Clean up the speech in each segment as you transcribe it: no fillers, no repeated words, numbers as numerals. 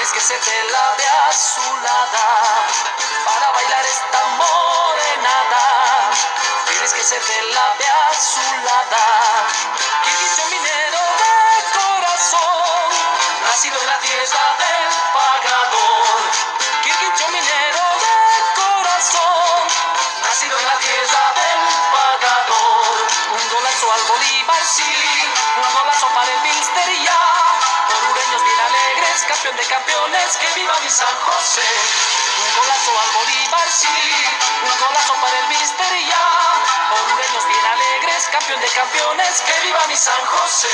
Tienes que ser de la de azulada para bailar esta morenada. Tienes que ser de la de azulada. Quirquincho minero de corazón, nacido en la tierra del pagador. Quirquincho minero de corazón, nacido en la tierra del pagador. Un golazo al Bolívar, sí, un golazo para el Mister y ya. Orureños bien alegres, campeón de campeones, que viva mi San José. Un golazo al Bolívar, sí, un golazo para el Mister y ya. Orureños bien alegres, campeón de campeones, que viva mi San José.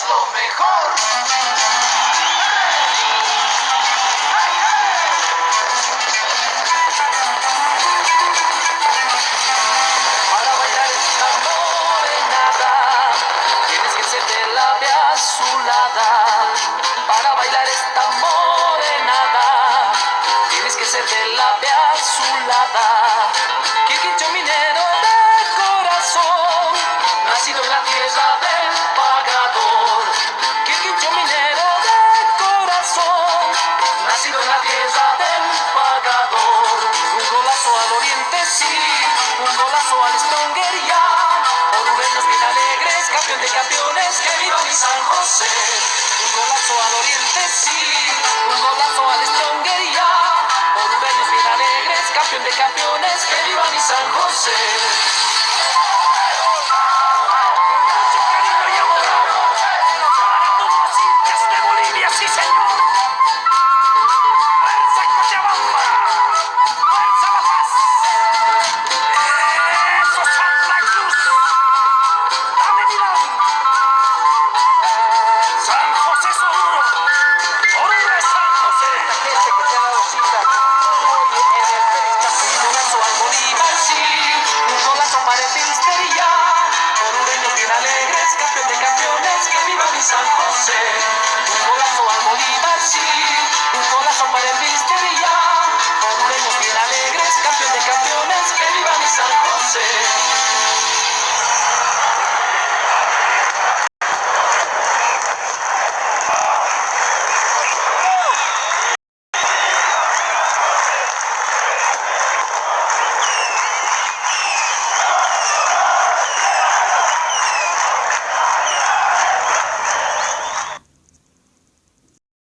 Lo mejor. Para bailar esta morenada, tienes que ser de la de azulada. Para bailar esta morenada, tienes que ser de la de azulada. Quirquincho minero de corazón, nacido en la tierra del pagador. Quirquincho minero de corazón, nacido en la tierra del pagador. Un golazo al oriente, sí, un golazo al Stronger ya. Orureños bien alegres, campeón de campeones, que viva mi San José. Un golazo al oriente, sí, un golazo al Stronger ya. Orureños bien alegres, campeón de campeones, que viva mi San José. Sí, señor. ¡Fuerza Cochabamba! ¡Fuerza La Paz! ¡Eso, Santa Cruz! ¡Dame Milán! ¡San José Soruro! ¡Oruro San José! Esta gente que te ha dado cita hoy en el Félix Castro. Un golazo al Bolívar, sí, un golazo para el Mister y ya. Orureños bien alegres, campeón de campeones, que viva mi San José. Un golazo al Bolívar, sí, un golazo para el Mister y ya. Orureños bien alegres, campeón de campeones, que viva mi San José.